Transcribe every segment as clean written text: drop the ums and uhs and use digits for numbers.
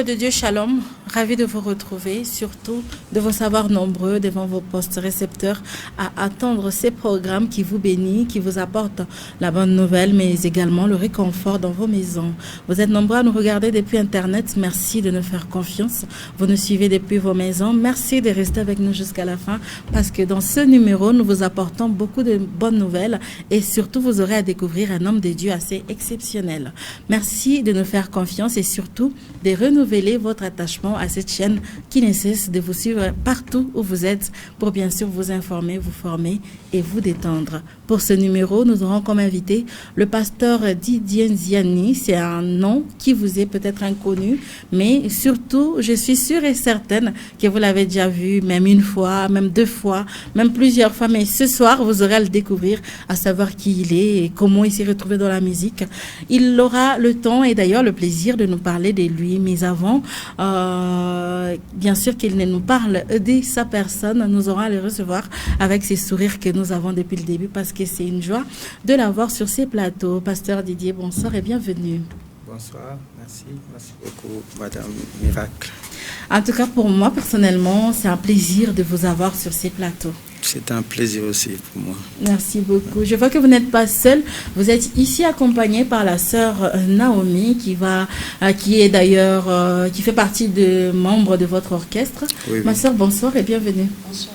de Dieu, shalom, ravi de vous retrouver, surtout de vous savoir nombreux devant vos postes récepteurs à attendre ces programmes qui vous bénissent, qui vous apportent la bonne nouvelle, mais également le réconfort dans vos maisons. Vous êtes nombreux à nous regarder depuis Internet, merci de nous faire confiance. Vous nous suivez depuis vos maisons, merci de rester avec nous jusqu'à la fin, parce que dans ce numéro, nous vous apportons beaucoup de bonnes nouvelles et surtout vous aurez à découvrir un homme de Dieu assez exceptionnel. Merci de nous faire confiance et surtout de renouveler votre attachement à cette chaîne qui ne cesse de vous suivre partout où vous êtes pour bien sûr vous informer, vous former et vous détendre. Pour ce numéro, nous aurons comme invité le pasteur Didier Nziani. C'est un nom qui vous est peut-être inconnu, mais surtout, je suis sûre et certaine que vous l'avez déjà vu, même une fois, même deux fois, même plusieurs fois. Mais ce soir, vous aurez à le découvrir, à savoir qui il est et comment il s'est retrouvé dans la musique. Il aura le temps et d'ailleurs le plaisir de nous parler de lui. Mais avant, bien sûr qu'il ne nous parle de sa personne, nous aurons à le recevoir avec ces sourires que nous avons depuis le début parce que c'est une joie de l'avoir sur ces plateaux. Pasteur Didier, bonsoir et bienvenue. Bonsoir, merci beaucoup, Madame Miracle. En tout cas, pour moi, personnellement, c'est un plaisir de vous avoir sur ces plateaux. C'est un plaisir aussi pour moi. Merci beaucoup. Je vois que vous n'êtes pas seul. Vous êtes ici accompagné par la sœur Naomi, qui est d'ailleurs, qui fait partie des membres de votre orchestre. Oui, Ma sœur, bonsoir et bienvenue. Bonsoir.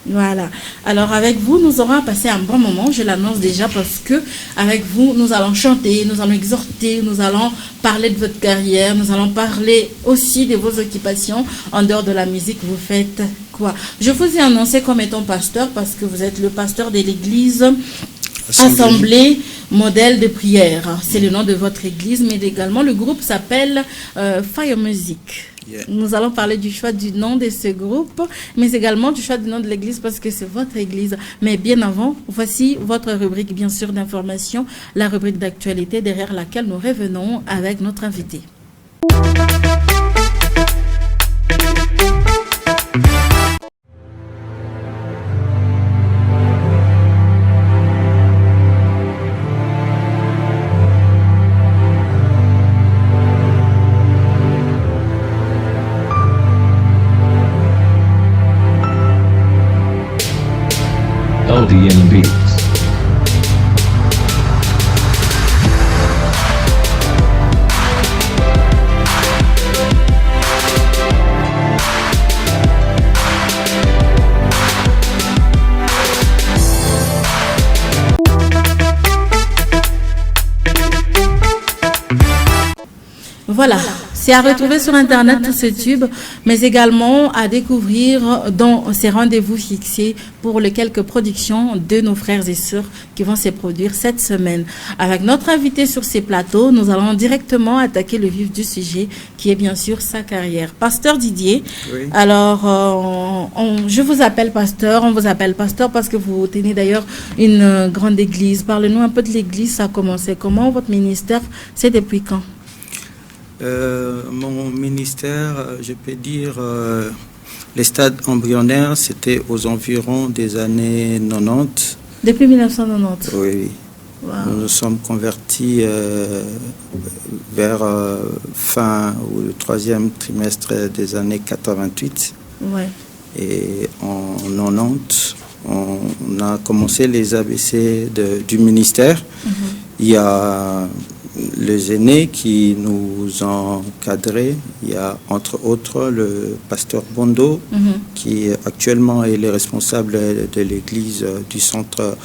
Voilà. Alors avec vous, nous aurons passé un bon moment, je l'annonce déjà parce que avec vous, nous allons chanter, nous allons exhorter, nous allons parler de votre carrière, nous allons parler aussi de vos occupations en dehors de la musique. Vous faites quoi? Je vous ai annoncé comme étant pasteur parce que vous êtes le pasteur de l'église Assemblée Modèle de Prière. C'est le nom de votre église, mais également le groupe s'appelle Fire Music. Yeah. Nous allons parler du choix du nom de ce groupe, mais également du choix du nom de l'église parce que c'est votre église. Mais bien avant, voici votre rubrique, bien sûr, d'information, la rubrique d'actualité derrière laquelle nous revenons avec notre invité. LDN Beats. Voilà, c'est à retrouver sur Internet tous ces tubes, mais également à découvrir dans ces rendez-vous fixés pour les quelques productions de nos frères et sœurs qui vont se produire cette semaine. Avec notre invité sur ces plateaux, nous allons directement attaquer le vif du sujet qui est bien sûr sa carrière. Pasteur Didier, Oui. alors je vous appelle pasteur, on vous appelle pasteur parce que vous tenez d'ailleurs une grande église. Parlez-nous un peu de l'église, ça a commencé comment, votre ministère, c'est depuis quand? Mon ministère, je peux dire, les stades embryonnaires, c'était aux environs des années 90. Depuis 1990. Oui. Wow. Nous nous sommes convertis vers fin ou le troisième trimestre des années 88. Ouais. Et en 90, on a commencé les ABC du ministère. Mhm. Il y a les aînés qui nous ont encadrés. Il y a entre autres le pasteur Bondo, qui actuellement est le responsable de l'église du centre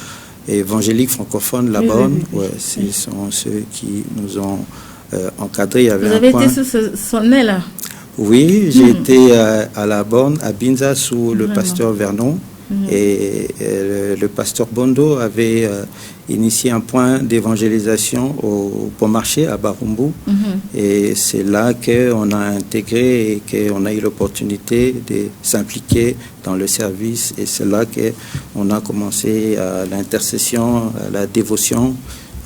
évangélique francophone La Bonne. Oui. Ouais, ce sont ceux qui nous ont encadrés. Il y avait Vous avez été sous son aile? Oui, j'ai été à La Bonne, à Binza, sous le pasteur Vernon. Et le pasteur Bondo avait initié un point d'évangélisation au Bon Marché à Barumbu. Et c'est là qu'on a intégré et qu'on a eu l'opportunité de s'impliquer dans le service. Et c'est là qu'on a commencé l'intercession, la dévotion,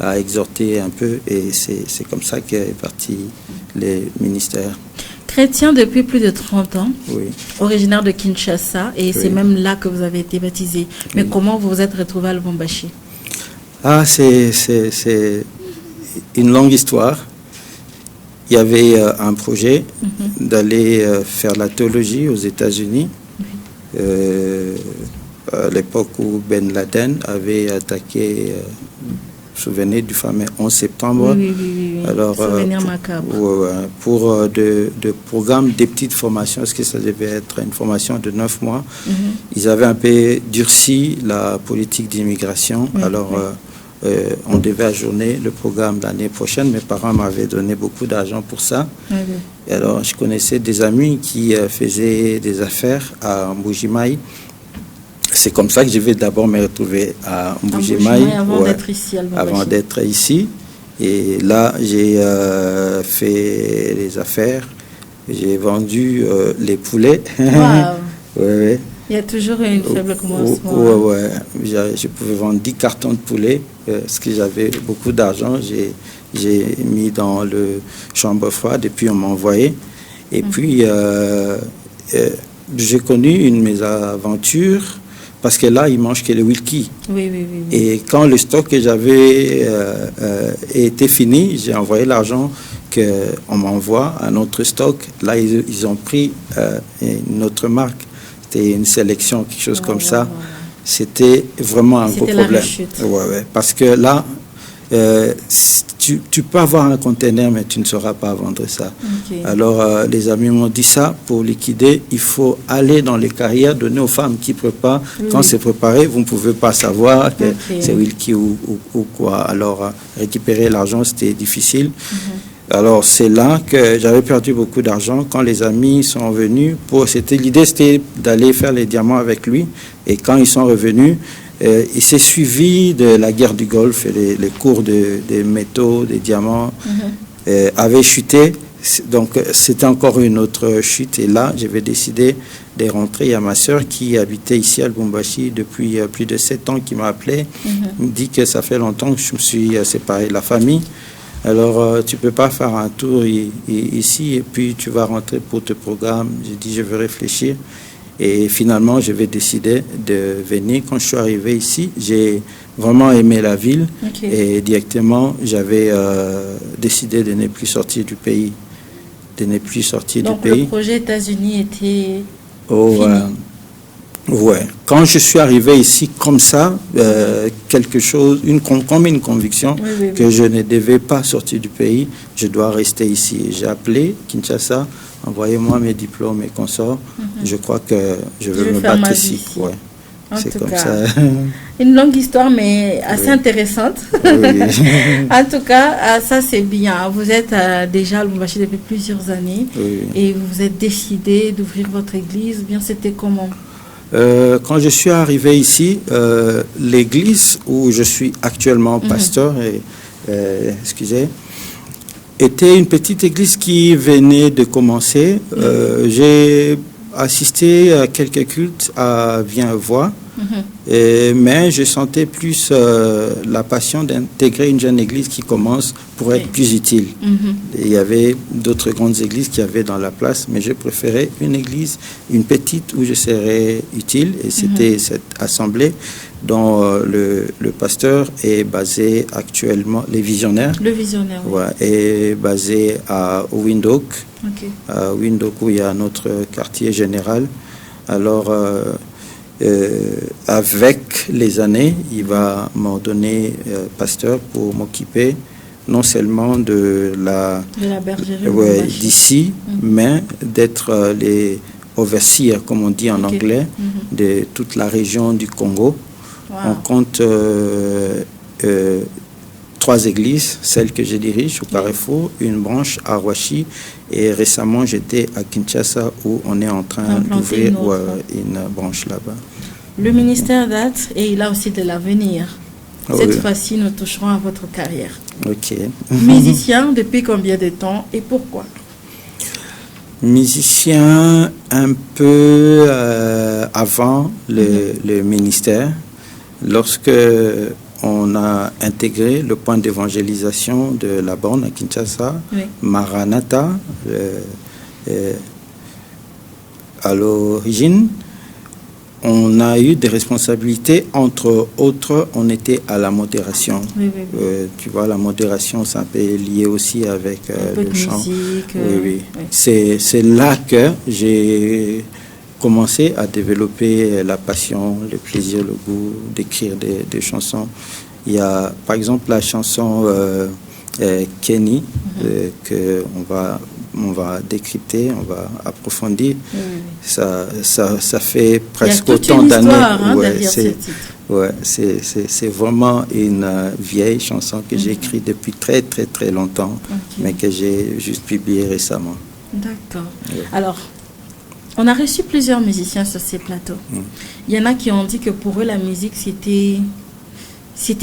à exhorter un peu. Et c'est comme ça qu'est parti les ministères. Chrétien depuis plus de 30 ans, Oui. originaire de Kinshasa, et c'est Oui. même là que vous avez été baptisé. Mais Oui. comment vous vous êtes retrouvé à Lubumbashi? Ah, c'est une longue histoire. il y avait un projet d'aller faire la théologie aux États-Unis. À l'époque où Ben Laden avait attaqué, vous vous souvenez du fameux 11 septembre. Oui. Alors, souvenir macabre. Pour de programmes, des petites formations, parce que ça devait être une formation de 9 mois, ils avaient un peu durci la politique d'immigration. Alors, on devait ajourner le programme l'année prochaine. Mes parents m'avaient donné beaucoup d'argent pour ça. Et alors, je connaissais des amis qui faisaient des affaires à Mbujimaï. C'est comme ça que je vais d'abord me retrouver à Mbujimaï avant d'être ici. Et là, j'ai fait les affaires. J'ai vendu les poulets. Il y a toujours une faible commencement. Je pouvais vendre 10 cartons de poulet parce que j'avais beaucoup d'argent. J'ai mis dans le chambre froide et puis on m'a envoyé. Et puis, j'ai connu une mésaventure parce que là, ils mangent que les wilky. Et quand le stock que j'avais était fini, j'ai envoyé l'argent qu'on m'envoie à notre stock. Là, ils ont pris une autre marque. C'était une sélection, quelque chose comme ça. C'était vraiment un gros problème. Parce que là, tu peux avoir un conteneur, mais tu ne sauras pas vendre ça. Alors, les amis m'ont dit ça, pour liquider, il faut aller dans les carrières, donner aux femmes qui préparent. Quand c'est préparé, vous ne pouvez pas savoir que c'est wilky ou quoi. Alors, récupérer l'argent, c'était difficile. Alors, c'est là que j'avais perdu beaucoup d'argent quand les amis sont venus. L'idée, c'était d'aller faire les diamants avec lui. Et quand ils sont revenus, il s'est suivi de la guerre du Golfe et les cours des métaux, des diamants avaient chuté. Donc, c'était encore une autre chute. Et là, j'avais décidé de rentrer. Il y a ma soeur qui habitait ici à Lubumbashi depuis plus de 7 ans qui m'a appelé. Il me dit que ça fait longtemps que je me suis séparé de la famille. Alors, tu ne peux pas faire un tour ici et puis tu vas rentrer pour te programme. J'ai dit, je vais réfléchir. Et finalement, je vais décider de venir. Quand je suis arrivé ici, j'ai vraiment aimé la ville. Et directement, j'avais décidé de ne plus sortir du pays. Donc, le projet États-Unis était fini. Quand je suis arrivé ici comme ça, quelque chose, comme une conviction que je ne devais pas sortir du pays, je dois rester ici. J'ai appelé Kinshasa, envoyez-moi mes diplômes et consorts. Je crois que je veux me battre ici. C'est comme ça. Une longue histoire, mais assez intéressante. En tout cas, ça c'est bien. Vous êtes déjà à Lubumbashi depuis plusieurs années et vous êtes décidé d'ouvrir votre église. Bien, c'était comment? Quand je suis arrivé ici, l'église où je suis actuellement pasteur, était une petite église qui venait de commencer. J'ai assisté à quelques cultes à Viens-Voir, mais je sentais plus la passion d'intégrer une jeune église qui commence pour être plus utile. Il y avait d'autres grandes églises qui avaient dans la place, mais je préférais une petite où je serais utile, et c'était cette assemblée dont le pasteur est basé actuellement, les visionnaires. Le visionnaire, est basé à Windhoek. À Windhoek, où il y a notre quartier général. Alors, avec les années, il va m'ordonner pasteur pour m'occuper non seulement de la bergerie d'ici, mais d'être les overseers, comme on dit en anglais, de toute la région du Congo. On compte 3 églises, celle que je dirige au Carrefour, une branche à Roachi, et récemment j'étais à Kinshasa où on est en train d'ouvrir une branche là-bas. Le ministère date et il a aussi de l'avenir. Cette fois-ci, nous toucherons à votre carrière. Musicien, depuis combien de temps et pourquoi? Musicien un peu avant le ministère. Lorsque on a intégré le point d'évangélisation de la borne à Kinshasa, Maranatha, à l'origine, on a eu des responsabilités, entre autres, on était à la modération. Oui. Tu vois, la modération, c'est un peu lié aussi avec le chant. Musique, oui. C'est là que j'ai commencé à développer la passion, le plaisir, le goût d'écrire des chansons. Il y a, par exemple, la chanson Kenny, on va décrypter, on va approfondir. Ça fait presque autant d'années. C'est vraiment une vieille chanson que j'ai écrite depuis très très très longtemps, mais que j'ai juste publiée récemment. D'accord. Alors, on a reçu plusieurs musiciens sur ces plateaux. Il y en a qui ont dit que pour eux la musique c'était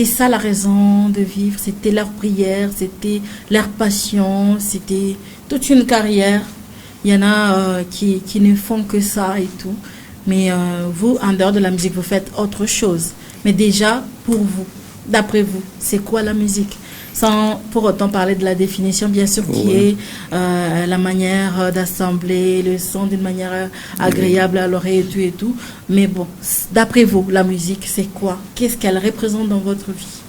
ça la raison de vivre, c'était leur prière, c'était leur passion, c'était toute une carrière. Il y en a qui ne font que ça et tout. Mais vous, en dehors de la musique, vous faites autre chose. Mais déjà, pour vous, d'après vous, c'est quoi la musique? Sans pour autant parler de la définition, bien sûr, qui est la manière d'assembler le son d'une manière agréable à l'oreille et tout. Mais bon, d'après vous, la musique, c'est quoi? Qu'est-ce qu'elle représente dans votre vie?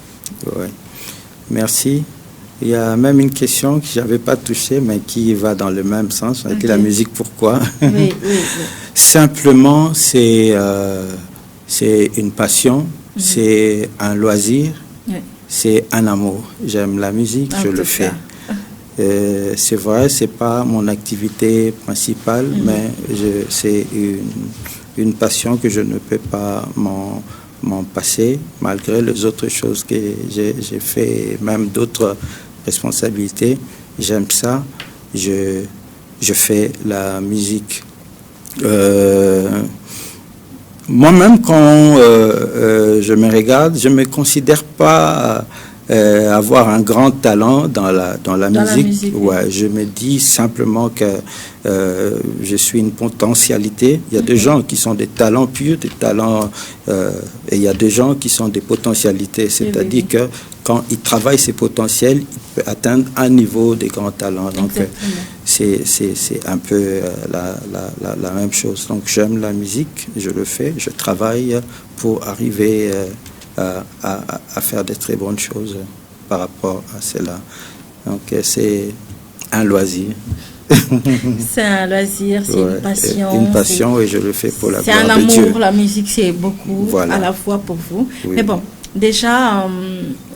Merci. Il y a même une question que je n'avais pas touchée, mais qui va dans le même sens. La musique, pourquoi? Simplement, c'est une passion, c'est un loisir. C'est un amour. J'aime la musique, je le fais. C'est vrai, c'est pas mon activité principale, mais c'est une passion que je ne peux pas m'en passer, malgré les autres choses que j'ai fait, même d'autres responsabilités. J'aime ça. Je fais la musique. Moi-même, quand je me regarde, je ne me considère pas avoir un grand talent dans la musique. Je me dis simplement que je suis une potentialité. Il y a des gens qui sont des talents purs, des talents, et il y a des gens qui sont des potentialités. C'est-à-dire que quand ils travaillent ses potentiels, ils peuvent atteindre un niveau de grand talent. Donc, c'est un peu la même chose. Donc, j'aime la musique, je le fais, je travaille pour arriver à faire de très bonnes choses par rapport à cela. Donc, c'est un loisir. C'est un loisir, c'est une passion. Une passion, et je le fais pour la gloire de Dieu. C'est un amour, la musique, c'est beaucoup à la fois pour vous. Mais bon, déjà,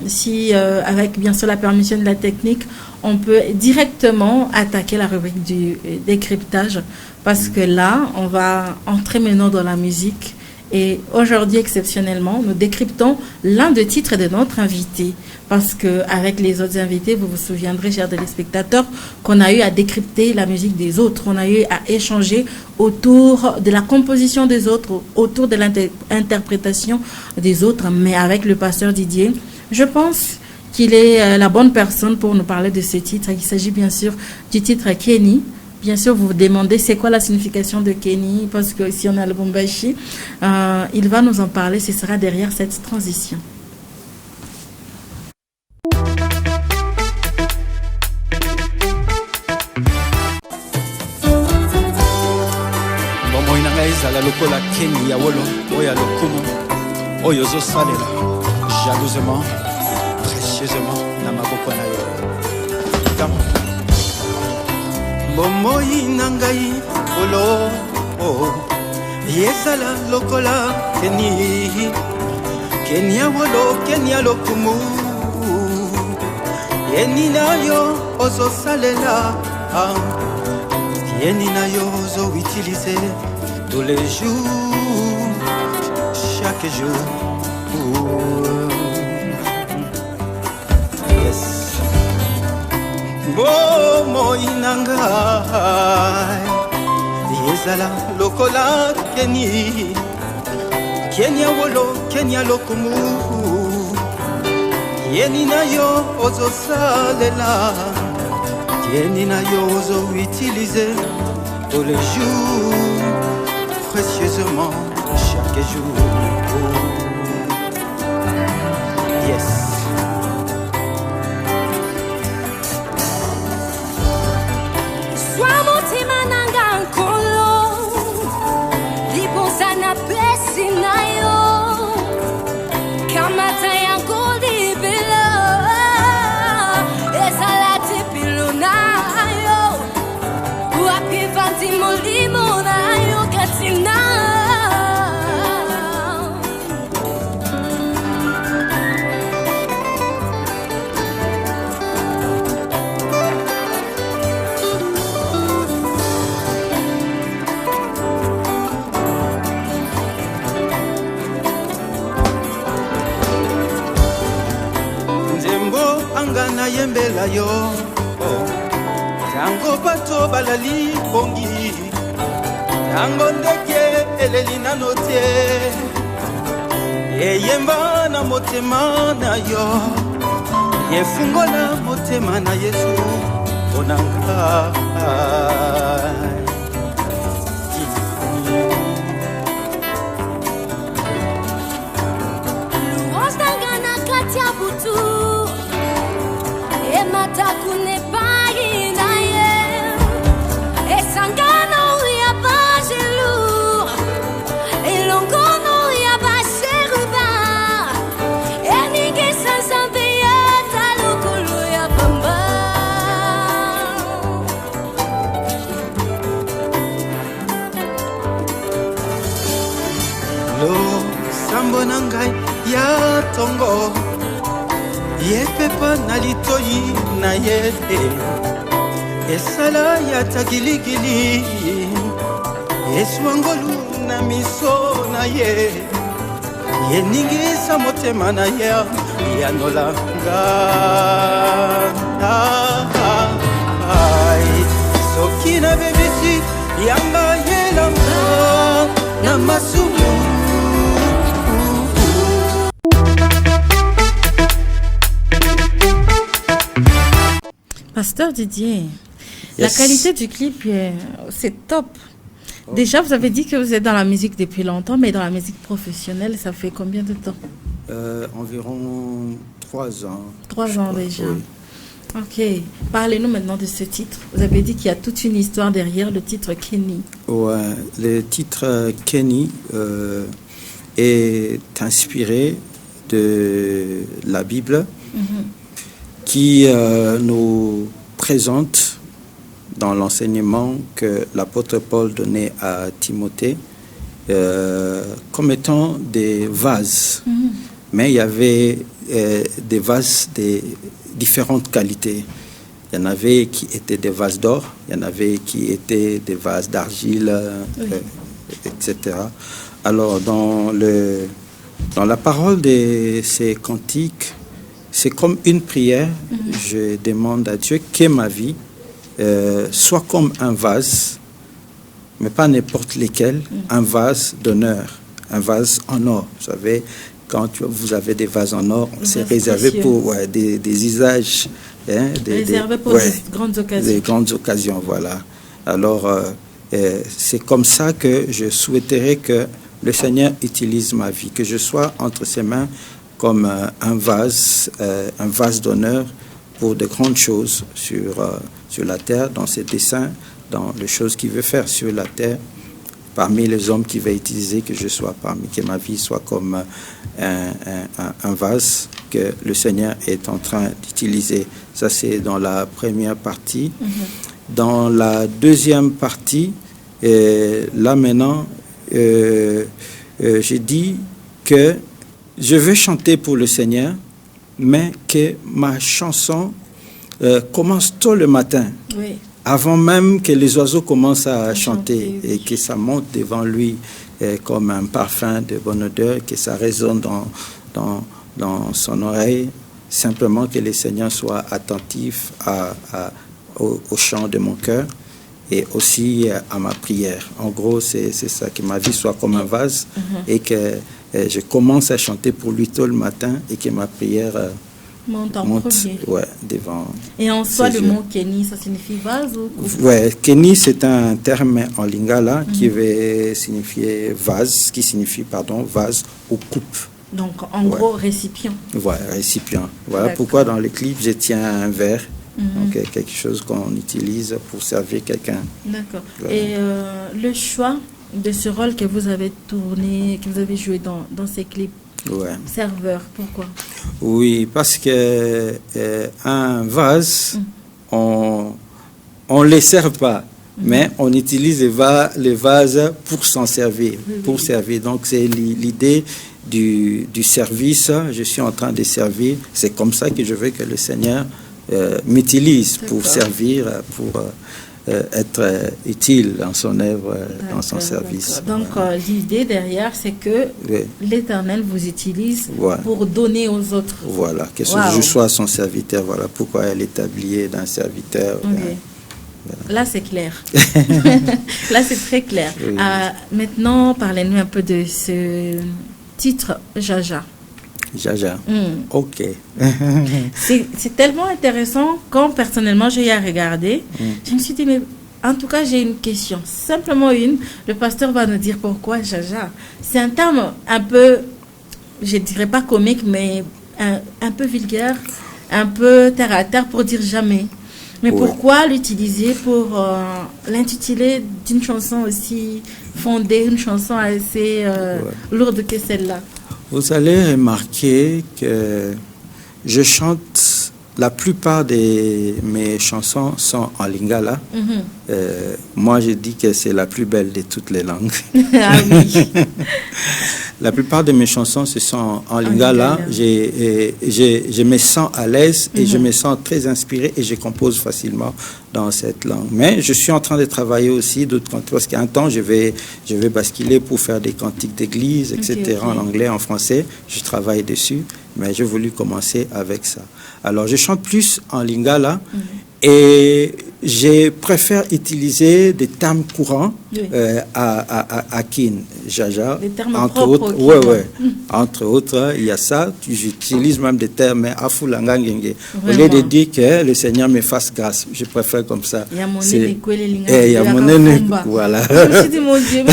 si avec bien sûr la permission de la technique, on peut directement attaquer la rubrique du décryptage, parce que là, on va entrer maintenant dans la musique. Et aujourd'hui, exceptionnellement, nous décryptons l'un des titres de notre invité. Parce qu'avec les autres invités, vous vous souviendrez, chers téléspectateurs, qu'on a eu à décrypter la musique des autres. On a eu à échanger autour de la composition des autres, autour de l'interprétation des autres. Mais avec le pasteur Didier, je pense qu'il est la bonne personne pour nous parler de ce titre. Il s'agit bien sûr du titre Kenny. Bien sûr, vous vous demandez c'est quoi la signification de Kenny, parce que si on a le Bombashi, il va nous en parler, ce sera derrière cette transition. ezala lokola Kenny ya wolo oya lokumu oyo zosalela jalousement précieusement na maboko na yo bomoi na ngai olo ezala lokola Kenny ya wolo Kenny ya lokumu yeni na yo ozosalela yeni na yo ozo utiliser tous les jours, chaque jour. Yes. Bomo inangai yezala lokola Kenny Kenya wolo Kenya lokumu yeni na yo ozo salela yeni na yo ozo utiliser tous les jours précieusement chaque jour. Yes. Sois mon timananga nkolo liponsa na pesi nayo kamata yangu libilo ezalati pilo nayo wapi vanti molimo nayo katina Angana yembela yo tango bato balali bongi tango ndeke eleli nano te eyemba na motema na yo yefungola motema na Yesu onanga luostangana katia butu Matakune pagina ye Esangano ya bajelu Elongono ya baseruba Enige sansambe ya talukulu ya bamba Lo sambo nangai ya tongo Yepepa na litoi na ye esala ya tagiligili eswangolu na miso na ye yeningisa motema na ye yanolanga soki na bebisi yanga yelanga na masumu. Pasteur Didier, la qualité du clip, c'est top. Déjà, vous avez dit que vous êtes dans la musique depuis longtemps, mais dans la musique professionnelle, ça fait combien de temps? Environ 3 ans. 3 ans déjà. Oui. Ok. Parlez-nous maintenant de ce titre. Vous avez dit qu'il y a toute une histoire derrière le titre Kenny. Ouais, le titre Kenny est inspiré de la Bible. Qui nous présente dans l'enseignement que l'apôtre Paul donnait à Timothée comme étant des vases. Mais il y avait des vases de différentes qualités. Il y en avait qui étaient des vases d'or, il y en avait qui étaient des vases d'argile, etc. Alors, dans la parole de ces cantiques, c'est comme une prière. Je demande à Dieu que ma vie soit comme un vase, mais pas n'importe lequel, un vase d'honneur, un vase en or. Vous savez, quand vous avez des vases en or, c'est réservé pour des usages. Réservé pour des grandes occasions. Des grandes occasions, voilà. Alors, c'est comme ça que je souhaiterais que le Seigneur utilise ma vie, que je sois entre ses mains comme un vase d'honneur pour de grandes choses sur la terre, dans ses desseins, dans les choses qu'il veut faire sur la terre, parmi les hommes qu'il va utiliser, que ma vie soit comme un vase que le Seigneur est en train d'utiliser. Ça, c'est dans la première partie. Dans la deuxième partie, là maintenant, j'ai dit que je veux chanter pour le Seigneur, mais que ma chanson commence tôt le matin, avant même que les oiseaux commencent à chanter, et que ça monte devant lui comme un parfum de bonne odeur, que ça résonne dans son oreille, simplement que le Seigneur soit attentif au chant de mon cœur et aussi à ma prière. En gros, c'est ça, que ma vie soit comme un vase et que je commence à chanter pour lui tôt le matin et que ma prière monte devant. Et en soi, le mot Kenny, ça signifie vase ou coupe? Ouais, Kenny, c'est un terme en lingala qui veut signifier vase, vase ou coupe. Donc, en gros, récipient. Voilà, récipient. Voilà pourquoi dans le clip, je tiens un verre. Donc, quelque chose qu'on utilise pour servir quelqu'un. D'accord. Voilà. Et le choix de ce rôle que vous avez tourné, que vous avez joué dans ces clips. Ouais. Serveur, pourquoi? Oui, parce que un vase, on les sert pas, mais on utilise les vases pour s'en servir, pour servir. Donc c'est l'idée du service. Je suis en train de servir. C'est comme ça que je veux que le Seigneur m'utilise pour servir, pour être utile dans son œuvre, dans son service. Donc l'idée derrière, c'est que l'Éternel vous utilise pour donner aux autres. Voilà, que je sois son serviteur. Voilà pourquoi elle est habillée d'un serviteur. Là, c'est clair. Là, c'est très clair. Oui. Maintenant, parlez-nous un peu de ce titre, Jaja. Jaja. Ok. C'est tellement intéressant. Quand personnellement j'ai regardé, je me suis dit, mais en tout cas, j'ai une question. Simplement une. Le pasteur va nous dire pourquoi Jaja. C'est un terme un peu, je dirais pas comique, mais un peu vulgaire, un peu terre à terre pour dire jamais. Mais pourquoi l'utiliser pour l'intituler d'une chanson aussi fondée, une chanson assez lourde que celle-là? Vous allez remarquer que je chante, la plupart de mes chansons sont en lingala. Moi, je dis que c'est la plus belle de toutes les langues. Ah oui. La plupart de mes chansons, ce sont en lingala. Je me sens à l'aise et je me sens très inspiré et je compose facilement dans cette langue. Mais je suis en train de travailler aussi d'autres cantiques, parce qu'un temps, je vais basculer pour faire des cantiques d'église, etc., en anglais, en français. Je travaille dessus, mais j'ai voulu commencer avec ça. Alors, je chante plus en lingala et je préfère utiliser des termes courants à Kin, Jaja. Des termes entre propres. Autres, entre autres, il y a ça. J'utilise même des termes afulangangenge. Au lieu de dire que le Seigneur me fasse grâce, je préfère comme ça. Il y a mon voilà. Je me suis dit, mon Dieu,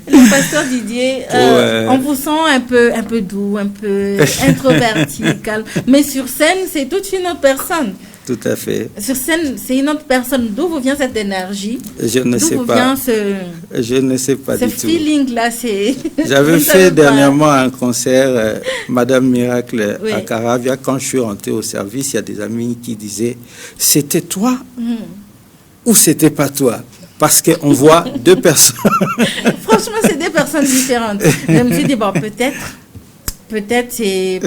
le pasteur Didier, on vous sent un peu doux, un peu introverti, calme. Mais sur scène, c'est toute une autre personne. Tout à fait. Sur scène, c'est une autre personne. D'où vous vient cette énergie? Je ne sais pas. Je ne sais pas du tout. Ce feeling-là, c'est... J'avais fait dernièrement un concert, Madame Miracle, à Caravia. Quand je suis rentré au service, il y a des amis qui disaient, c'était toi ou c'était pas toi? Parce qu'on voit deux personnes. Franchement, c'est deux personnes différentes. Je me suis dit, bon, Peut-être c'est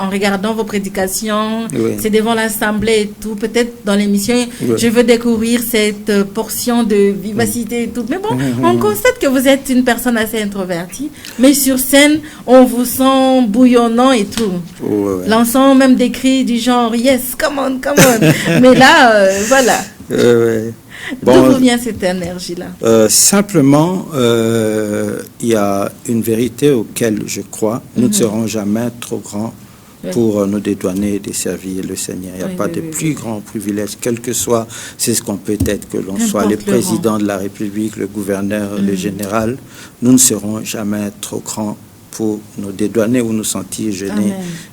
en regardant vos prédications, c'est devant l'assemblée et tout. Peut-être dans l'émission, je veux découvrir cette portion de vivacité et tout. Mais bon, on constate que vous êtes une personne assez introvertie. Mais sur scène, on vous sent bouillonnant et tout. Lançant même des cris du genre « Yes, come on, come on ». Mais là, voilà. Bon, d'où vient cette énergie-là? Simplement, il y a une vérité auquel je crois. Nous ne serons jamais trop grands pour nous dédouaner et desservir le Seigneur. Il n'y a pas de plus grand privilège, quel que soit, c'est ce qu'on peut être, que l'on soit le président de la République, le gouverneur, le général. Nous ne serons jamais trop grands pour nous dédouaner ou nous sentir gênés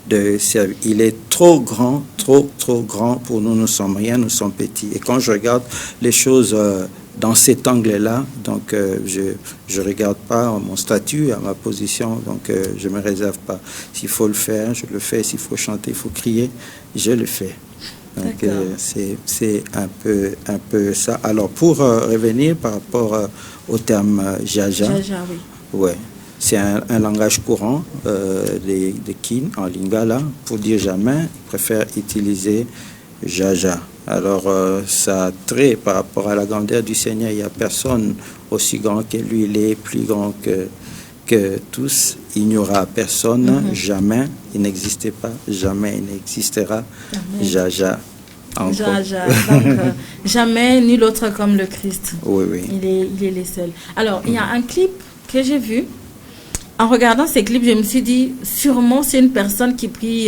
de servir. Il est trop grand, trop grand pour nous. Nous sommes rien, nous sommes petits. Et quand je regarde les choses dans cet angle-là, donc je regarde pas mon statut, à ma position, donc je me réserve pas. S'il faut le faire, je le fais. S'il faut chanter, il faut crier, je le fais. Donc c'est un peu ça. Alors pour revenir par rapport au terme Jaja, c'est un langage courant des Kin en lingala. Pour dire jamais, je préfère utiliser Jaja. Alors, ça a trait par rapport à la grandeur du Seigneur. Il n'y a personne aussi grand que lui. Il est plus grand que tous. Il n'y aura personne, jamais. Il n'existait pas, jamais il n'existera. Jaja. Jaja. Donc, jamais nul autre comme le Christ. Oui. Il est le seul. Alors, il y a un clip que j'ai vu. En regardant ces clips, je me suis dit, sûrement c'est une personne qui prie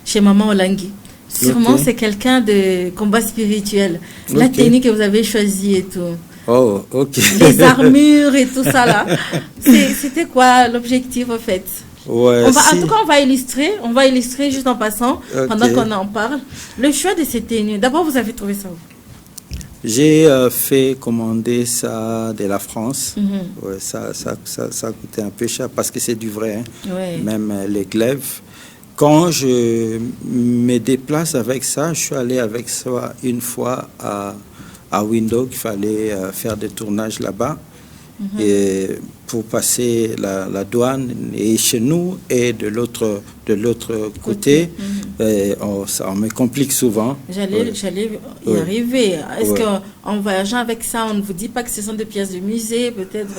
chez Maman Olangi. Sûrement c'est quelqu'un de combat spirituel. La technique que vous avez choisie et tout. Oh, ok. Les armures et tout ça là. C'était quoi l'objectif en fait? En tout cas, on va illustrer juste en passant, pendant qu'on en parle. Le choix de ces tenues, d'abord vous avez trouvé ça où? J'ai fait commander ça de la France. Ouais, ça coûtait un peu cher parce que c'est du vrai, hein. Ouais. Même les glaives. Quand je me déplace avec ça, je suis allé avec ça une fois à Windhoek, il fallait faire des tournages là-bas. Et pour passer la douane, et chez nous et de l'autre côté, on me complique souvent. J'allais y arriver. Est-ce qu'en voyageant avec ça, on ne vous dit pas que ce sont des pièces de musée, peut-être?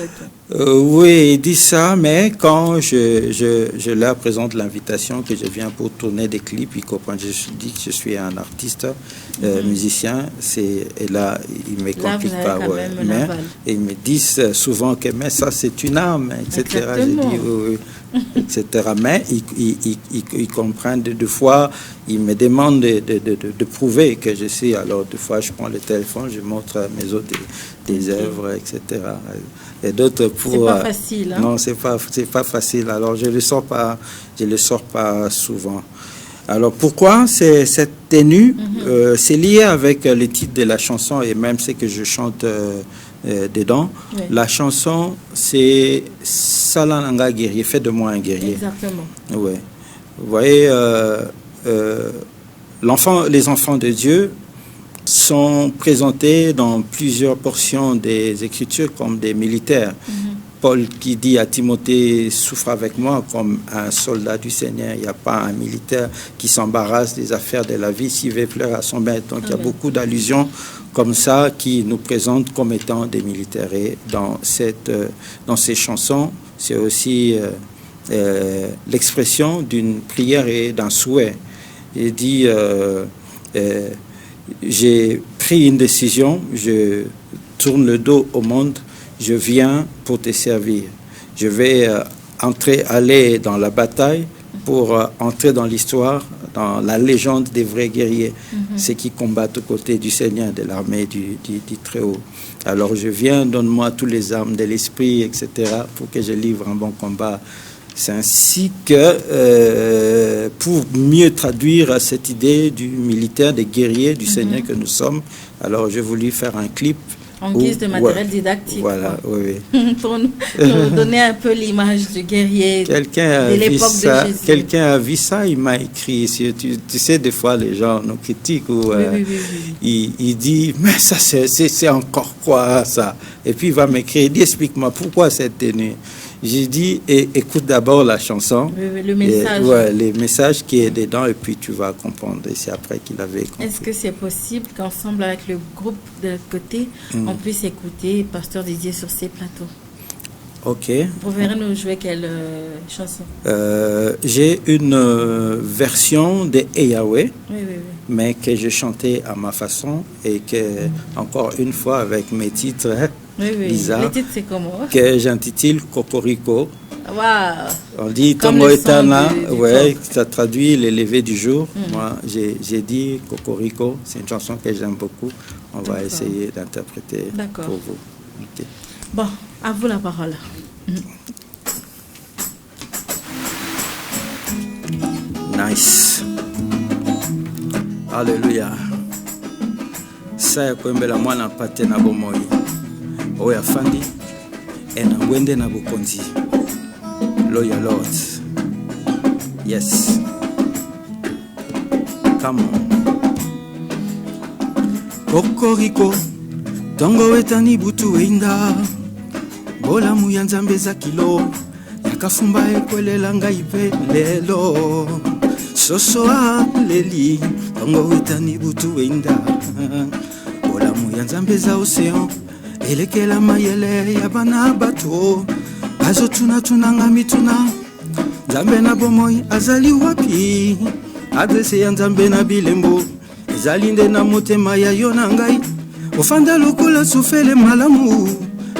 Oui, ils disent ça, mais quand je leur présente l'invitation que je viens pour tourner des clips, ils comprennent. Je dis que je suis un artiste, musicien, et là, ils ne me compliquent pas. Ouais. Mais ils me disent souvent que mais ça, c'est une arme, etc. Je dis oui, etc. Mais ils comprennent. Deux fois, ils me demandent de prouver que je sais. Alors, deux fois, je prends le téléphone, je montre mes autres des œuvres, etc. Et d'autres pour. C'est pas facile. Hein? Non, c'est pas facile. Alors, je le sors pas souvent. Alors, pourquoi cette tenue? C'est lié avec le titre de la chanson et même ce que je chante dedans. Oui. La chanson, c'est Salananga guerrier, fais de moi un guerrier. Exactement. Ouais. Vous voyez, les enfants de Dieu sont présentés dans plusieurs portions des Écritures comme des militaires. Paul qui dit à Timothée, souffre avec moi comme un soldat du Seigneur. Il n'y a pas un militaire qui s'embarrasse des affaires de la vie s'il veut plaire à son maître. Donc il y a beaucoup d'allusions comme ça qui nous présentent comme étant des militaires. Et dans ces chansons, c'est aussi l'expression d'une prière et d'un souhait. Il dit, j'ai pris une décision, je tourne le dos au monde, je viens pour te servir. Je vais aller dans la bataille pour entrer dans l'histoire, dans la légende des vrais guerriers, ceux qui combattent aux côtés du Seigneur, de l'armée du Très-Haut. Alors je viens, donne-moi tous les armes de l'esprit, etc., pour que je livre un bon combat. C'est ainsi que, pour mieux traduire cette idée du militaire, des guerriers, du Seigneur que nous sommes, alors j'ai voulu faire un clip. En guise de matériel didactique. Voilà, oui. Pour nous donner un peu l'image du guerrier de l'époque de Jésus. Quelqu'un a vu ça, il m'a écrit. Tu sais, des fois, les gens nous critiquent ou il dit, mais ça, c'est encore quoi, ça? Et puis, il va m'écrire, il dit, explique-moi, pourquoi cette tenue? J'ai dit, écoute d'abord la chanson. Oui, le message. Les messages qui est dedans, et puis tu vas comprendre. Et c'est après qu'il avait compris. Est-ce que c'est possible qu'ensemble avec le groupe de l'autre côté, on puisse écouter Pasteur Didier sur ces plateaux? Ok. Vous pouvez nous jouer quelle chanson? J'ai une version de Yahweh, mais que je chantais à ma façon et que, encore une fois, avec mes titres bizarres, les titres, c'est comment? Que j'intitule Cocorico. Wow. On dit Tongo Etana, ça traduit le lever du jour. Moi, j'ai dit Cocorico, c'est une chanson que j'aime beaucoup. On va essayer d'interpréter pour vous. Okay. Bon, à vous la parole. Nice. Alléluia. Saya kwembela mwana pate na bomoi. Oya fandi ena ngwende na bokonzi. Loyal Lord. Yes. Come on. Kokoriko Tongo etani butu einda. Bola muya nzambe za kilo. Yakafumba ekwelela ngai pe lelo. Soso leli. Tongo etani butu einda. Bola muya nzambe za océan. Elekela mayele ya bana bato. Azo tuna nga mituna. Nzambe na bomoi azali wapi. Adrese ya nzambe na bilembo. Ezali nde na motema ya yo na ngai. Ofanda lokola sufele malamu.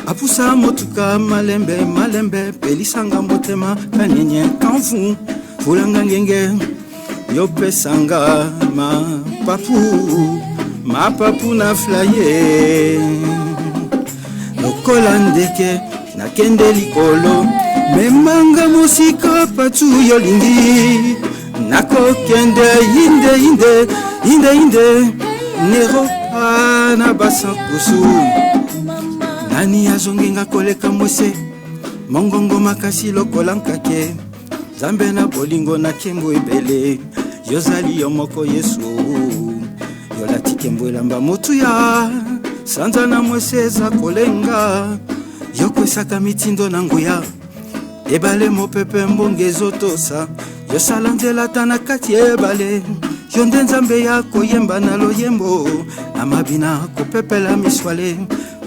Apusa motuka malembe pelisanga motema kanyenye kanfu fulanga ngenge yopesanga mapapu na flaye lokola ndeke na kende likolo memanga musika patu yolingi nako kende inde nero na basankusu nani azongenga koleka mwese mongongo makasi lokola nkake Zambe na bolingo na kembo ebele yozali yo moko Yesu yolati kembo elamba motu ya sanza na mwese za kolenga yokwesaka mitindo na nguya ebale mopepe mbonge zotosa yosala nzela tana kati ebale yonde nzambe ya koyemba na loyembo na mabina kopepela miswale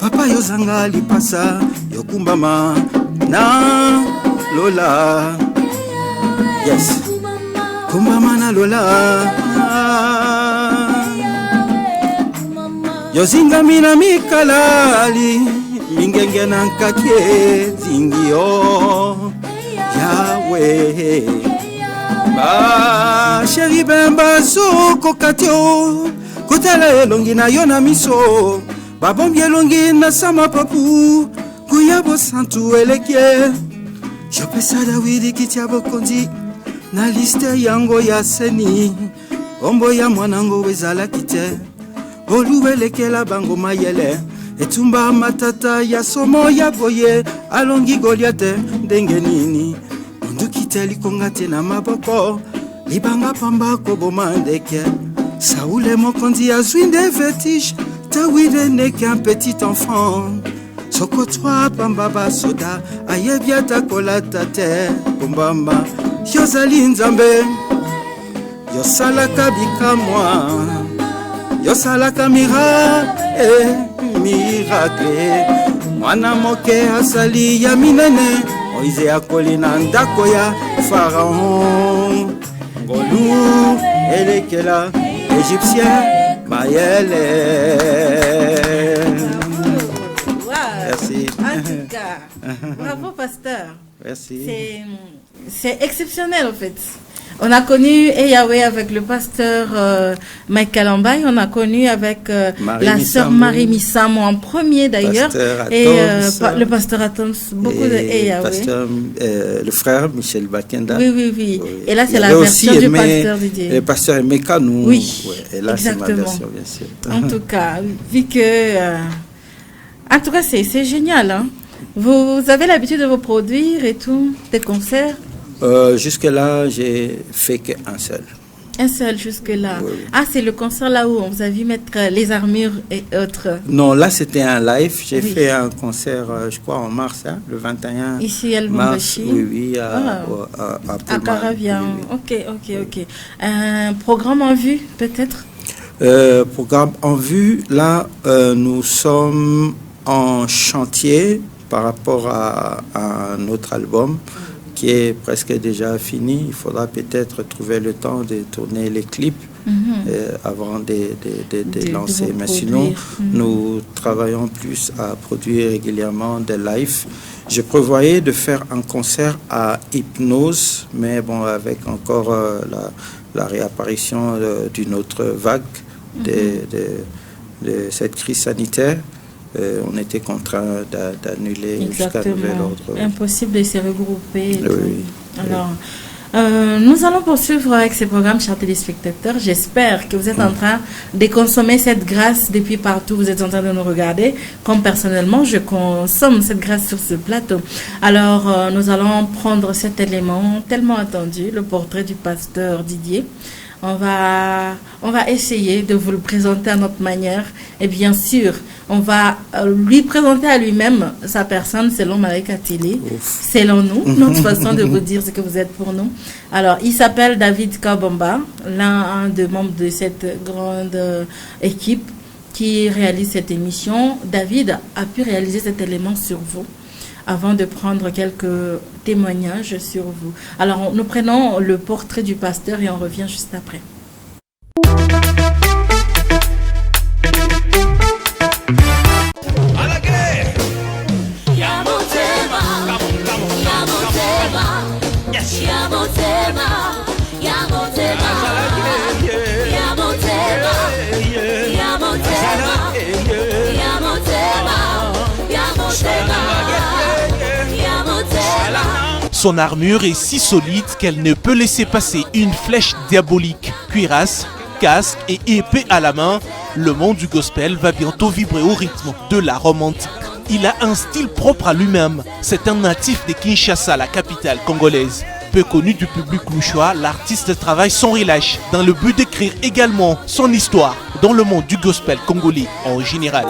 papa yozanga lipasa yokumbama na lola yes kumbama na lola yozinga mina mikalali mingenge na nkake zingio Yahweh ba sheri bemba soko katio kotala elongi na yo na miso babombi elongi na sama papu kuyabo santu elekie jopesa Dawidi kitia bokonzi na liste yango ya seni ombo ya mwanango wezala kite oluwelekela bango mayele etumba matata ya somo ya boye alongi Goliate ndenge nini ndukiteli kongate na maboko libanga pamba koboma ndeke Saoul mokonzi azwinde vertige Dawide neke un petit enfant soko toi pamba basoda ayebia takolata te kombamba yozali nzambe yosalaka bikamwa yosalaka miracle mwana moke asali ya minene Moïse akoli na ndako ya Pharaon ngolu elekela égyptien mayele. Merci. En tout cas, bravo pasteur. Merci. C'est exceptionnel en fait. On a connu Yahweh avec le pasteur Mike Kalambay, on a connu avec la sœur Marie Missamo en premier d'ailleurs, et le pasteur Atoms, beaucoup de Yahweh. Le frère Michel Bakenda. Oui. Et là, c'est la version du pasteur Didier. Le pasteur Emeka, nous. Oui, et là, exactement. C'est ma version, bien sûr. En tout cas, vu que... en tout cas, c'est génial. Hein? Vous avez l'habitude de vous produire et tout, des concerts? Jusque-là, j'ai fait qu'un seul. Un seul jusque-là. Oui. Ah, c'est le concert là où on vous a vu mettre les armures et autres. Non, là c'était un live. J'ai fait un concert, je crois en mars, hein, le 21 ici à mars. Oui, à Caravia. Oui. Ok. Un programme en vue, peut-être? Programme en vue. Là, nous sommes en chantier par rapport à notre album, qui est presque déjà fini. Il faudra peut-être trouver le temps de tourner les clips avant de lancer. Mais sinon, nous travaillons plus à produire régulièrement des lives. Je prévoyais de faire un concert à Hypnose, mais bon, avec encore la réapparition d'une autre vague de cette crise sanitaire. On était contraint d'annuler jusqu'à nouvel ordre. Impossible de se regrouper. Oui. Alors, nous allons poursuivre avec ce programme, chers téléspectateurs. J'espère que vous êtes en train de consommer cette grâce depuis partout. Vous êtes en train de nous regarder. Comme personnellement, je consomme cette grâce sur ce plateau. Alors, nous allons prendre cet élément tellement attendu, le portrait du pasteur Didier. On va essayer de vous le présenter à notre manière. Et bien sûr, on va lui présenter à lui-même sa personne selon Malaika Tili, selon nous, notre façon de vous dire ce que vous êtes pour nous. Alors, il s'appelle David Kabamba, l'un des membres de cette grande équipe qui réalise cette émission. David a pu réaliser cet élément sur vous, avant de prendre quelques témoignages sur vous. Alors, nous prenons le portrait du pasteur et on revient juste après. À la guerre! Son armure est si solide qu'elle ne peut laisser passer une flèche diabolique cuirasse casque et épée à la main, le monde du gospel va bientôt vibrer au rythme de la Rome antique. Il a un style propre à lui-même. C'est un natif de Kinshasa, la capitale congolaise. Peu connu du public louchois, l'artiste travaille sans relâche dans le but d'écrire également son histoire dans le monde du gospel congolais en général.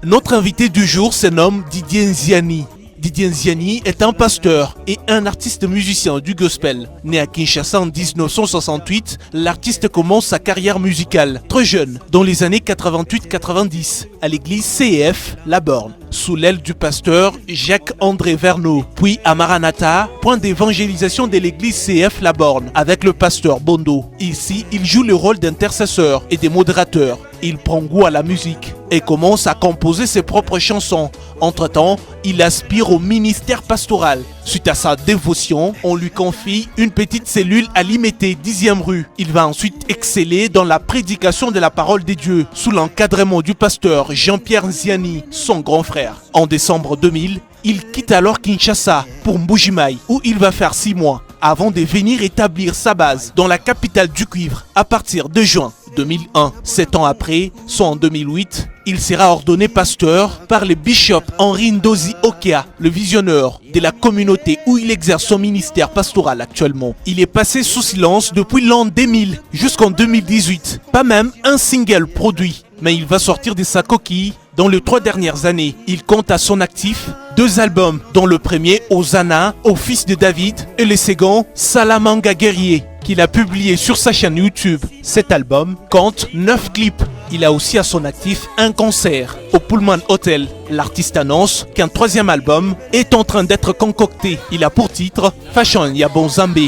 Notre invité du jour se nomme Didier Nziani. Didier Nziani est un pasteur et un artiste musicien du gospel. Né à Kinshasa en 1968, l'artiste commence sa carrière musicale très jeune, dans les années 88-90, à l'église CEF La Borne, sous l'aile du pasteur Jacques-André Verneau, puis à Maranatha, point d'évangélisation de l'église CEF La Borne, avec le pasteur Bondo. Ici, il joue le rôle d'intercesseur et de modérateur. Il prend goût à la musique et commence à composer ses propres chansons. Entre-temps, il aspire au ministère pastoral. Suite à sa dévotion, on lui confie une petite cellule à Limité, 10e rue. Il va ensuite exceller dans la prédication de la parole de Dieu, sous l'encadrement du pasteur Jean-Pierre Nziani, son grand frère. En décembre 2000, il quitte alors Kinshasa pour Mbujimayi, où il va faire 6 mois, avant de venir établir sa base dans la capitale du cuivre à partir de juin 2001. 7 ans après, soit en 2008, il sera ordonné pasteur par le bishop Henri Ndozi Okea, le visionneur de la communauté où il exerce son ministère pastoral actuellement. Il est passé sous silence depuis l'an 2000 jusqu'en 2018. Pas même un single produit, mais il va sortir de sa coquille dans les 3 dernières années. Il compte à son actif 2 albums, dont le premier, Hosanna, au fils de David, et le second, Salamanga Guerrier, qu'il a publié sur sa chaîne YouTube. Cet album compte 9 clips. Il a aussi à son actif un concert au Pullman Hotel. L'artiste annonce qu'un 3e album est en train d'être concocté. Il a pour titre Fashion Yabonzambe.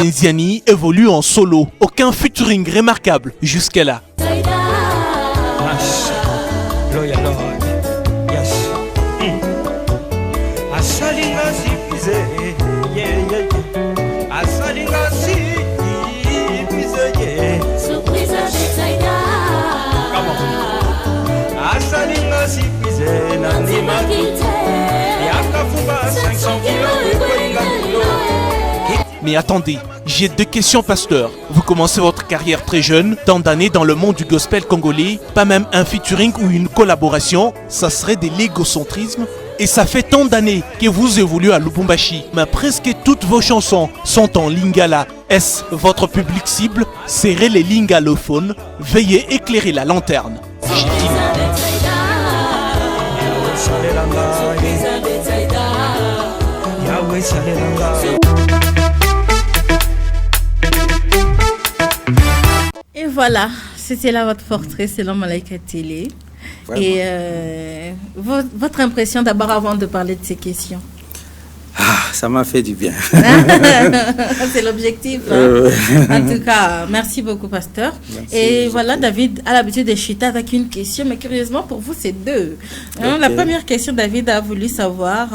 Nziani évolue en solo, aucun featuring remarquable jusqu'à là. Mais attendez, j'ai 2 questions, pasteur. Vous commencez votre carrière très jeune, tant d'années dans le monde du gospel congolais, pas même un featuring ou une collaboration, ça serait de l'égocentrisme. Et ça fait tant d'années que vous évoluez à Lubumbashi, mais presque toutes vos chansons sont en lingala. Est-ce votre public cible? Serrez les lingalophones, veuillez éclairer la lanterne. Et voilà, c'était là votre portrait selon Malaika Télé. Vraiment. Et votre impression d'abord avant de parler de ces questions? Ça m'a fait du bien. C'est l'objectif. En tout cas, merci beaucoup, pasteur. Merci, et voilà, David a l'habitude de chuter avec une question, mais curieusement pour vous, c'est 2. Okay. La première question, David a voulu savoir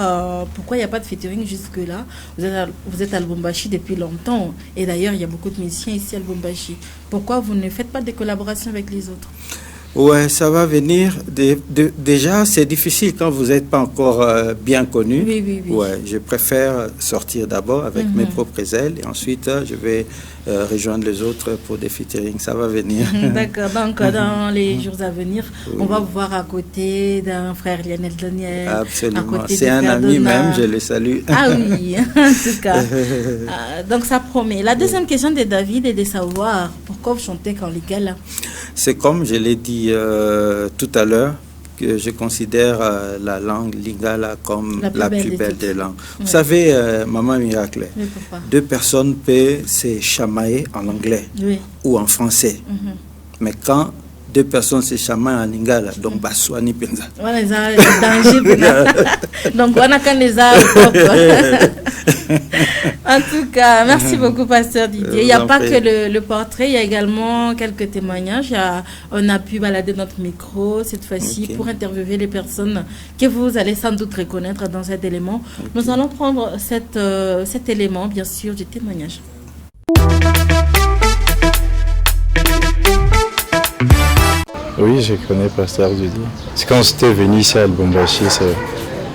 pourquoi il n'y a pas de featuring jusque-là. Vous êtes à Lubumbashi depuis longtemps. Et d'ailleurs, il y a beaucoup de musiciens ici à Lubumbashi. Pourquoi vous ne faites pas de collaboration avec les autres? Ouais, ça va venir. Déjà, c'est difficile quand vous n'êtes pas encore bien connu. Oui. Ouais, je préfère sortir d'abord avec mes propres ailes et ensuite je vais rejoindre les autres pour des featuring. Ça va venir. D'accord. Donc, dans les jours à venir, on va vous voir à côté d'un frère Lionel Daniel. Absolument. C'est un ami même, je le salue. Ah oui, en tout cas. Donc, ça promet. La deuxième question de David est de savoir pourquoi vous chantez qu'en lingala. C'est comme je l'ai dit tout à l'heure, que je considère la langue lingala comme la plus belle des langues. Vous savez, Maman Miracle, 2 personnes peuvent se chamailler en anglais ou en français. Mais quand deux personnes se chamaillent en lingala, donc baswani penza. Voilà, les danger. Donc on a quand les En tout cas, merci beaucoup, Pasteur Didier. Il n'y a pas que le portrait, il y a également quelques témoignages. On a pu balader notre micro cette fois-ci pour interviewer les personnes que vous allez sans doute reconnaître dans cet élément. Nous allons prendre cet élément, bien sûr, du témoignage. Oui, je connais Pasteur Didier. C'est quand j'étais venu ici à Lubumbashi,